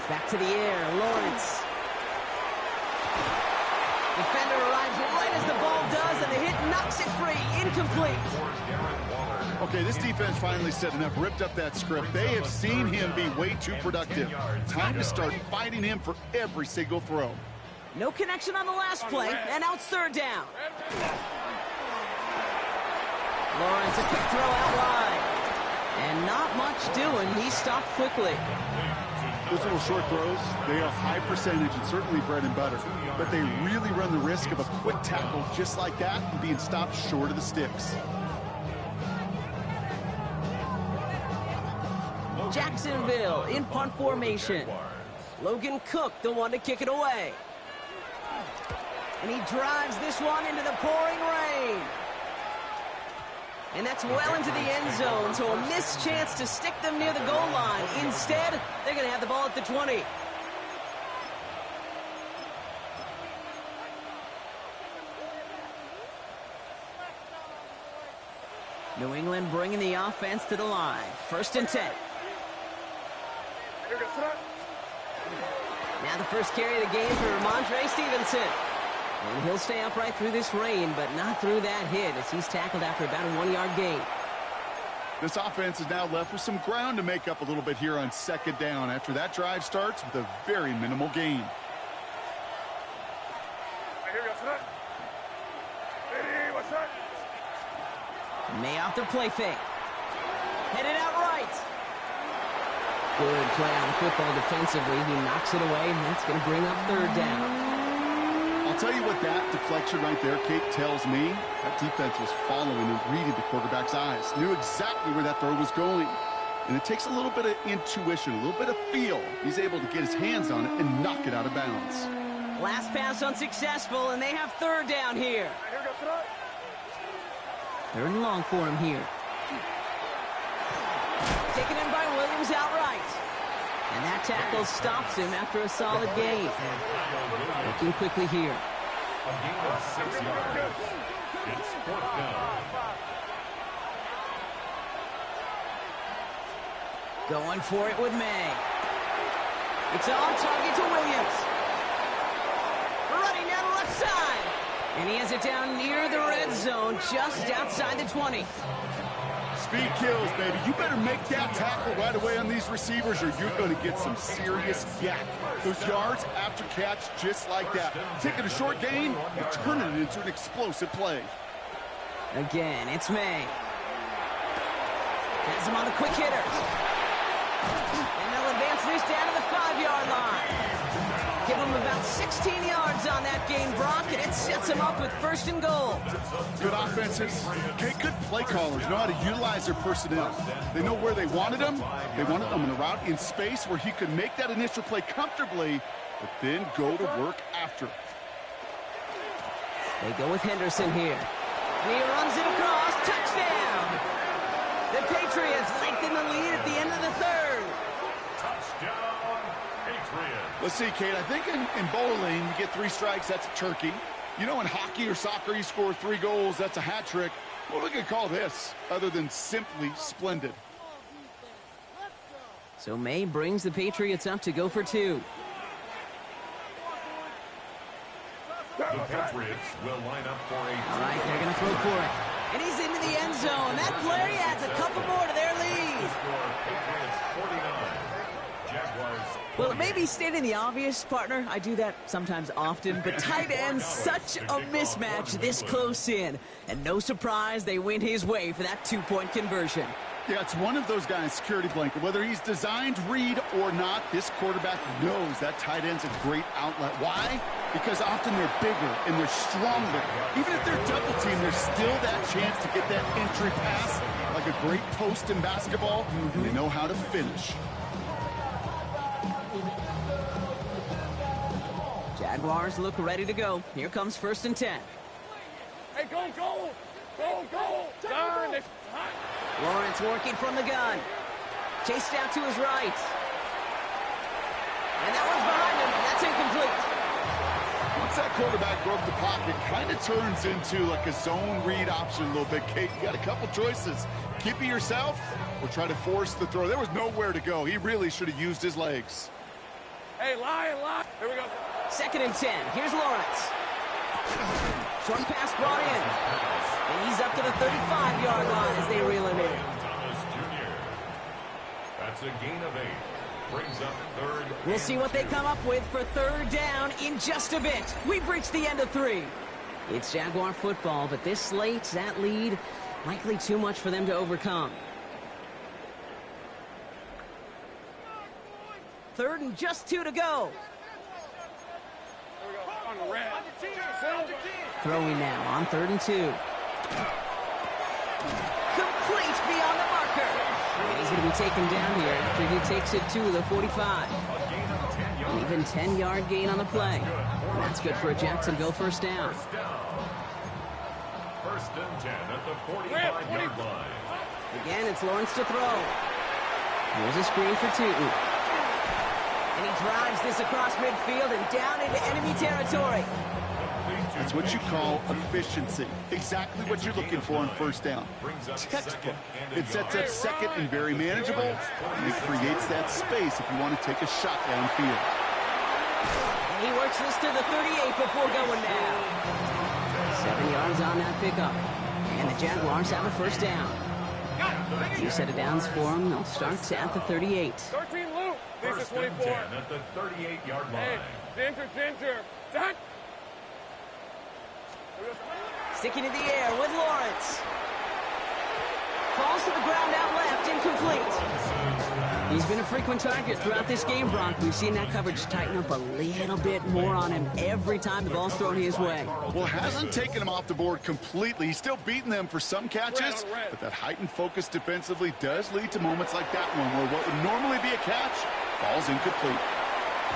Back to the air, Lawrence. Defender arrives right as the ball does, and the hit knocks it free. Incomplete. Okay, this defense finally said enough, ripped up that script. They have seen him be way too productive. Time to start fighting him for every single throw. No connection on the last play, and now it's third down. Lawrence, a quick throw out wide. And not much doing. He stopped quickly. Those little short throws, they are high percentage and certainly bread and butter. But they really run the risk of a quick tackle just like that and being stopped short of the sticks. Jacksonville in punt formation. Logan Cook, the one to kick it away. And he drives this one into the pouring rain. And that's well into the end zone, so a missed chance to stick them near the goal line. Instead, they're going to have the ball at the 20. New England bringing the offense to the line. First and 10. Now the first carry of the game for Ramondre Stevenson. And he'll stay upright through this rain, but not through that hit as he's tackled after about a 1-yard gain. This offense is now left with some ground to make up a little bit here on second down after that drive starts with a very minimal gain. May off the play fake. Headed out right. Good play on the football defensively. He knocks it away, and that's going to bring up third down. I'll tell you what that deflection right there, Kate, tells me. That defense was following and reading the quarterback's eyes. Knew exactly where that throw was going. And it takes a little bit of intuition, a little bit of feel. He's able to get his hands on it and knock it out of bounds. Last pass unsuccessful, and they have third down here. Third and long for him here. Taken in by Williams outright. And that tackle stops him after a solid gain. Looking quickly here. A gain of 6 yards. It's fourth down. Going for it with May. It's on target to Williams. Running down the left side. And he has it down near the red zone, just outside the 20. Speed kills, baby. You better make that tackle right away on these receivers or you're going to get some serious yak. Those yards after catch just like that. Taking a short gain and turning it into an explosive play. Again, it's May. Has him on the quick hitter. And they'll advance this down to the 5-yard line. Give him about 16 yards on that gain, Brock, and it sets him up with first and goal. Good offenses. Okay, good play callers know how to utilize their personnel. They know where they wanted him. They wanted him in a route in space where he could make that initial play comfortably, but then go to work after. They go with Henderson here. And he runs it across. Touchdown! The Patriots lengthen the lead at the end of the third. Touchdown, Patriots. Let's see, Kate, I think in bowling, you get 3 strikes, that's a turkey. You know, in hockey or soccer, you score 3 goals, that's a hat trick. What we could call this, other than simply splendid? So May brings the Patriots up to go for 2. The Patriots will line up for a... All right, they're going to throw for it. And he's into the end zone. That play adds a couple more to their lead. Score Patriots 49. Jaguars. Well, it may be stating the obvious, partner. I do that sometimes often, but tight ends, such a mismatch this close in. And no surprise, they win his way for that 2-point conversion. Yeah, it's one of those guys' security blanket. Whether he's designed read or not, this quarterback knows that tight end's a great outlet. Why? Because often they're bigger and they're stronger. Even if they're double teamed, there's still that chance to get that entry pass, like a great post in basketball, and they know how to finish. Jaguars look ready to go. Here comes 1st and 10. Hey, go, go! Go, go! Darn it! Lawrence working from the gun. Chased out to his right. And that one's behind him. That's incomplete. Once that quarterback broke the pocket, kind of turns into like a zone read option a little bit. Kate, you got a couple choices. Keep it yourself or try to force the throw. There was nowhere to go. He really should have used his legs. Hey, lie. Here we go. 2nd and 10. Here's Lawrence. Short pass brought in. And he's up to the 35-yard line as they reel him in. Thomas Jr. That's a gain of 8. Brings up third. We'll see what they come up with for third down in just a bit. We've reached the end of 3. It's Jaguar football, but this late, that lead, likely too much for them to overcome. 3rd and just 2 to go. Here we go. On the red. Throwing now on 3rd and 2. Complete beyond the marker. And he's going to be taken down here after he takes it to the 45. An even 10-yard gain on the play. And that's good for a Jacksonville first down. 1st and 10 at the 45-yard line. Again, it's Lawrence to throw. Here's a screen for 2. And he drives this across midfield and down into enemy territory. That's what you call efficiency. Exactly what you're looking for on 1st down. Textbook. It sets up 2nd and very manageable. And it creates that space if you want to take a shot downfield. And he works this to the 38 before going down. 7 yards on that pickup. And the Jaguars have a first down. 2 set of downs for them. They'll start at the 38. 13 loop. This is 1st and 24. 10 at the 38-yard line. Hey, ginger. Done. Sticking in the air with Lawrence. Falls to the ground out left, incomplete. He's been a frequent target throughout this game, Brock. We've seen that coverage tighten up a little bit more on him every time the ball's thrown his way. Well, hasn't taken him off the board completely. He's still beating them for some catches, but that heightened focus defensively does lead to moments like that one where what would normally be a catch falls incomplete.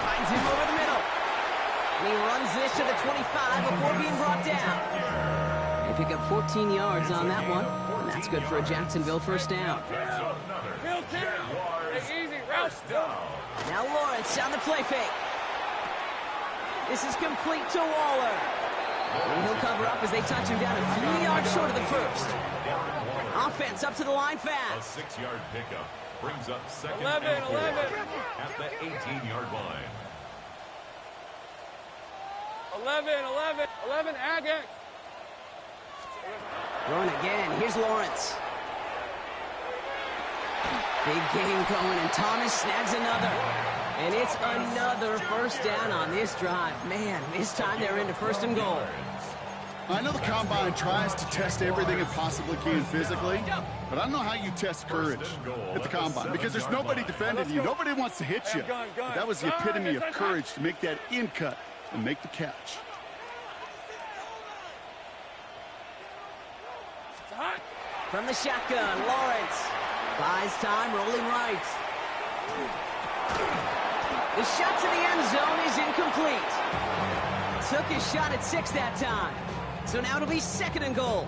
Finds him over the middle. And he runs this to the 25 before being brought down. They pick up 14 yards on that one, and that's good for a Jacksonville first down. Now Lawrence on the play fake. This is complete to Waller. And he'll cover up as they touch him down a few yards short of the first. Offense up to the line fast. A 6-yard pickup brings up second 11 and 4 at the 18-yard line. 11, Agate. Throwing again. Here's Lawrence. Big game going, and Thomas snags another. And it's another first down on this drive. Man, this time they're into first and goal. I know the Combine tries to test everything it possibly can physically, but I don't know how you test courage at the Combine because there's nobody defending you. Nobody wants to hit you. But that was the epitome of courage to make that in cut and make the catch. From the shotgun, Lawrence buys time, rolling right. The shot to the end zone is incomplete. Took his shot at 6 that time. So now it'll be second and goal.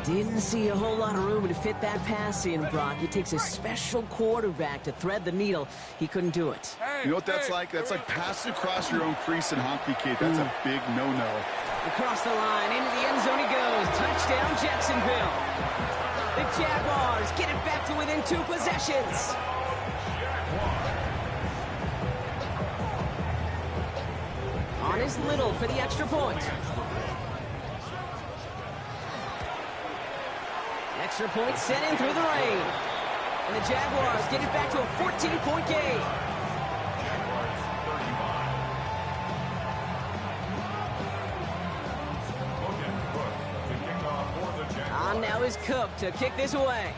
Didn't see a whole lot of room to fit that pass in, Brock. It takes a special quarterback to thread the needle. He couldn't do it. You know what that's like? That's like passing across your own crease in hockey, kid. That's a big no-no. Across the line, into the end zone he goes. Touchdown, Jacksonville. The Jaguars get it back to within 2 possessions. On is Little for the extra point. Extra point sent in through the rain. And the Jaguars get it back to a 14-point game. On now is Cook to kick this away.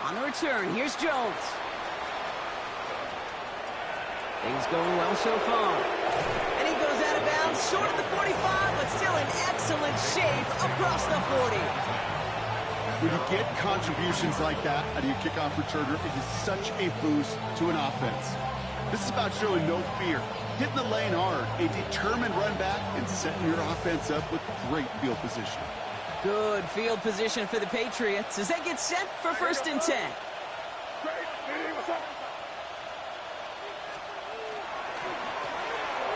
On the return, here's Jones. Things going well so far. And he goes out of bounds, short of the 45, but still in excellent shape across the 40. When you get contributions like that out of your kickoff returner, it is such a boost to an offense. This is about showing no fear, hitting the lane hard, a determined run back, and setting your offense up with great field position. Good field position for the Patriots as they get set for first and 10.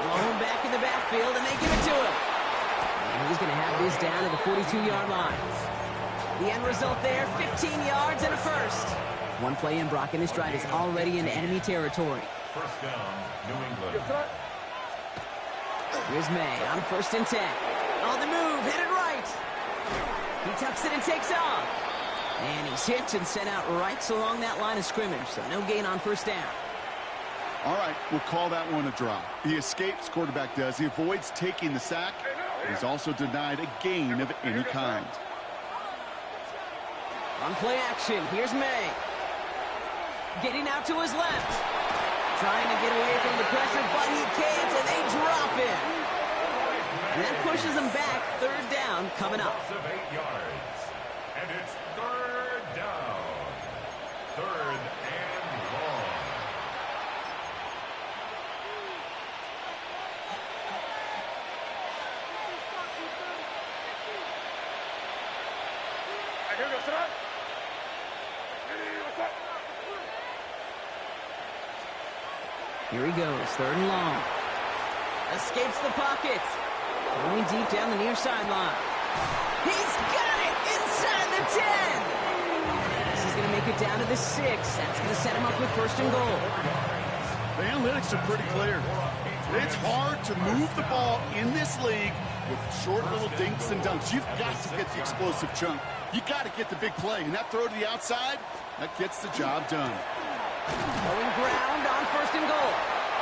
Blown back in the backfield, and they give it to him. And he's going to have this down to the 42-yard line. The end result there, 15 yards and a first. One play in, Brock, and this drive is already in enemy territory. First down, New England. Here's May on first and 10. On the move, hit it right. He tucks it and takes off. And he's hit and sent out right along that line of scrimmage, so no gain on first down. All right, we'll call that one a draw. He escapes, quarterback does. He avoids taking the sack. He's also denied a gain of any kind. On play action, here's May. Getting out to his left. Trying to get away from the pressure, but he can't, and they drop him. And that pushes them back. Third down coming up. Loss of 8 yards. And it's third down. Third and long. Here he goes, third and long. Escapes the pocket. Going deep down the near sideline. He's got it inside the 10. This is going to make it down to the 6. That's going to set him up with first and goal. The analytics are pretty clear. It's hard to move the ball in this league with short little dinks and dunks. You've got to get the explosive chunk. You got to get the big play. And that throw to the outside, that gets the job done. Going ground on first and goal.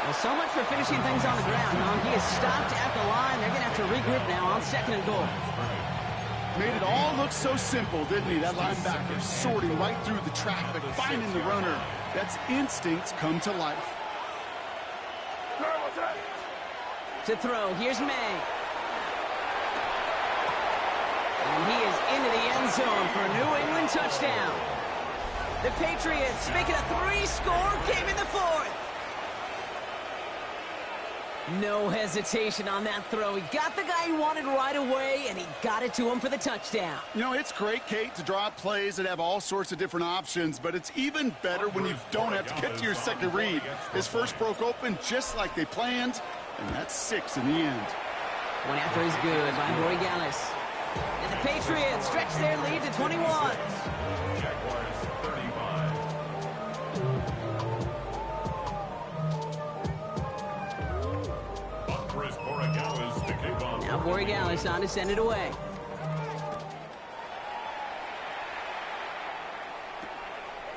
Well, so much for finishing things on the ground, huh? He is stopped at the line. They're going to have to regroup now on second and goal. Made it all look so simple, didn't he? That linebacker sorting right through the traffic, finding the runner. That's instinct come to life. To throw, here's May. And he is into the end zone for a New England touchdown. The Patriots making a 3-score game in the fourth. No hesitation on that throw. He got the guy he wanted right away, and he got it to him for the touchdown. You know, it's great, Kate, to draw up plays that have all sorts of different options, but it's even better when you don't have to get to your second read. His first broke open just like they planned, and that's 6 in the end. One after is good by Borregales. And the Patriots stretch their lead to 21. Jaguars 35. Chris Borregales to kick off. Now Borregales on to send it away.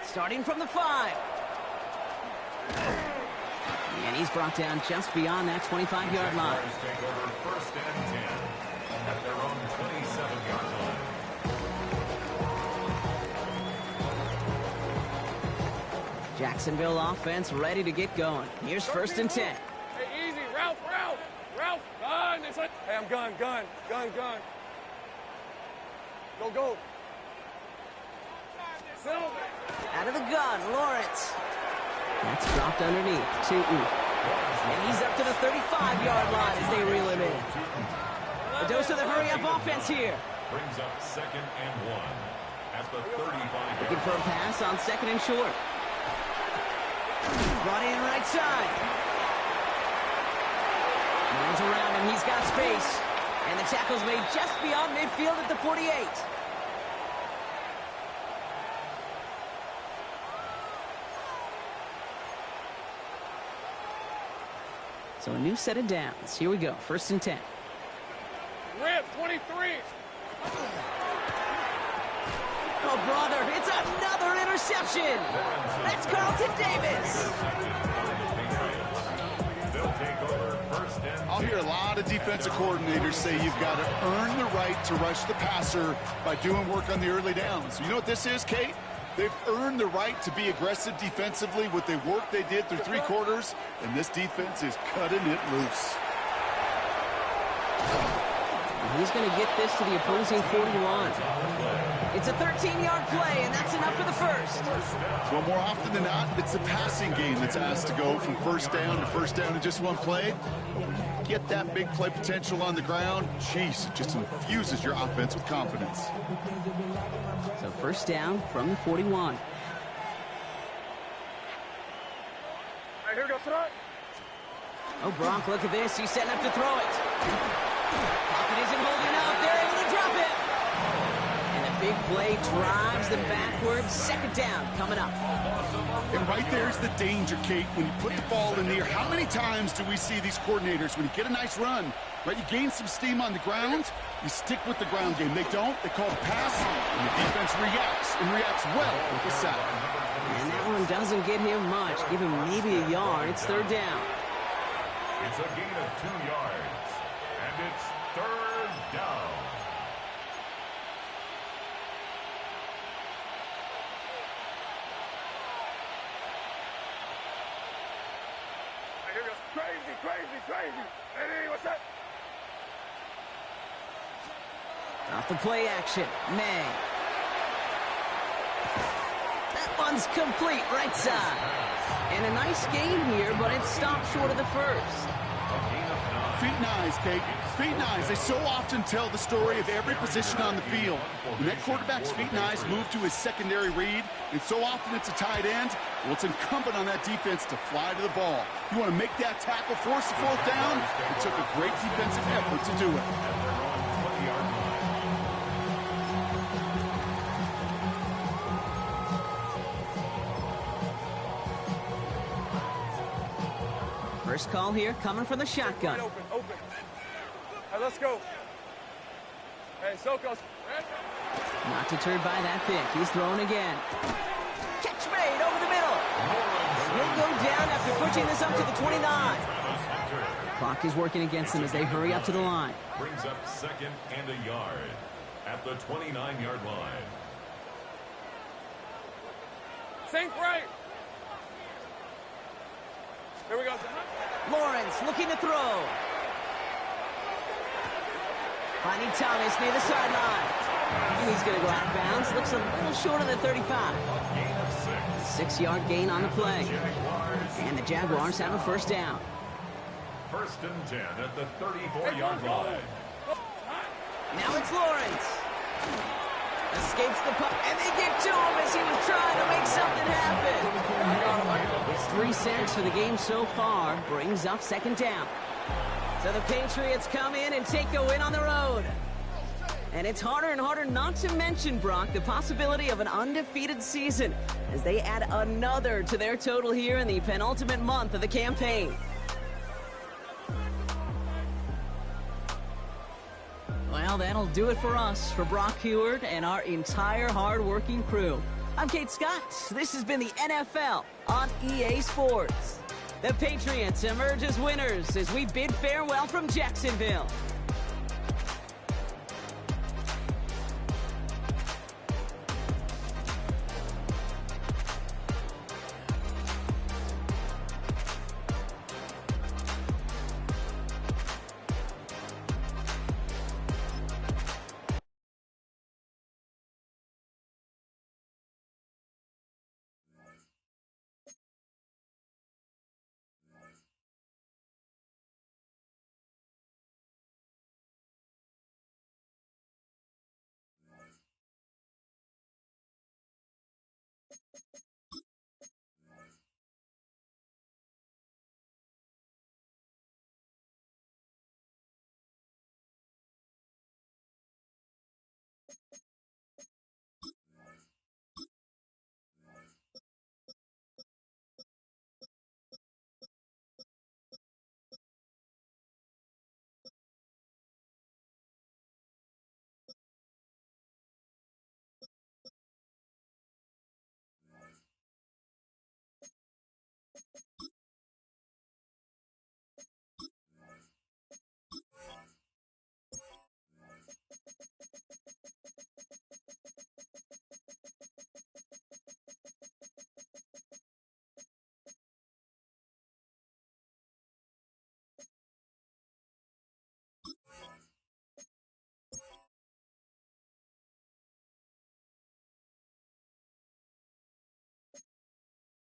Starting from the 5. And he's brought down just beyond that 25-yard line. Jaguars take over first and 10 at their own 27-yard line. Jacksonville offense ready to get going. Here's first and 10. Hey, easy. Ralph. Gun. Hey, I'm gun. Go. Silver. Out of the gun, Lawrence. That's dropped underneath. Tootin. And he's up to the 35-yard line as they reel him in. A dose of the hurry-up offense here. Brings up second and 1 at the 35. Looking for a pass on second and short. Brought in right side. Man's around him. He's got space. And the tackle's made just beyond midfield at the 48. So a new set of downs. Here we go. First and 10. Rip, 23. Oh, brother, it's another interception. That's Carlton Davis. They'll take over first and I'll hear a lot of defensive coordinators say you've got to earn the right to rush the passer by doing work on the early downs. You know what this is, Kate? They've earned the right to be aggressive defensively with the work they did through 3 quarters, and this defense is cutting it loose. And he's going to get this to the opposing 41. It's a 13-yard play, and that's enough for the first. Well, more often than not, it's the passing game that's asked to go from first down in just one play. Get that big play potential on the ground. Jeez, it just infuses your offense with confidence. So first down from the 41. Hey, here we go, throw it. Oh, Gronk, look at this. He's setting up to throw it. Pocket isn't holding up. They're able to drop it. And a big play drives them backwards. Second down coming up. And right there's the danger, Kate, when you put the ball in the air. How many times do we see these coordinators, when you get a nice run, right, you gain some steam on the ground, you stick with the ground game. They don't, they call the pass, and the defense reacts well with the sack. And that one doesn't get him much. Give him maybe a yard. It's third down. it's a gain of 2 yards, and it's third down. Here goes crazy. Hey, what's that? Off the play action, May. That one's complete, right side. And a nice game here, but it stopped short of the first. Feet and eyes, Kate. Feet and eyes. They so often tell the story of every position on the field. When that quarterback's feet and eyes move to his secondary read, and so often it's a tight end, well, it's incumbent on that defense to fly to the ball. You want to make that tackle, force the fourth down? It took a great defensive effort to do it. First call here coming from the shotgun. Open. Hey, let's go. Hey, Sokos. Not deterred by that pick. He's throwing again. Catch made over the middle. He'll go down after pushing this up to the 29. Clock is working against them as they hurry up to the line. Brings up second and a yard. at the 29-yard line. Sink right. Here we go. Lawrence looking to throw. Finding Thomas near the sideline. He's going to go out of bounds. Looks a little short of the 35. Gain of 6. 6-yard gain on the play. Jaguars. And the Jaguars have a first down. 1st and 10 at the 34-yard line. Now it's Lawrence. Escapes the puck, and they get to him as he was trying to make something happen. His 3 sacks for the game so far brings up 2nd down. So the Patriots come in and take a win on the road. And it's harder and harder not to mention, Brock, the possibility of an undefeated season as they add another to their total here in the penultimate month of the campaign. Well, that'll do it for us, for Brock Heward and our entire hard-working crew. I'm Kate Scott. This has been the NFL on EA Sports. The Patriots emerge as winners as we bid farewell from Jacksonville.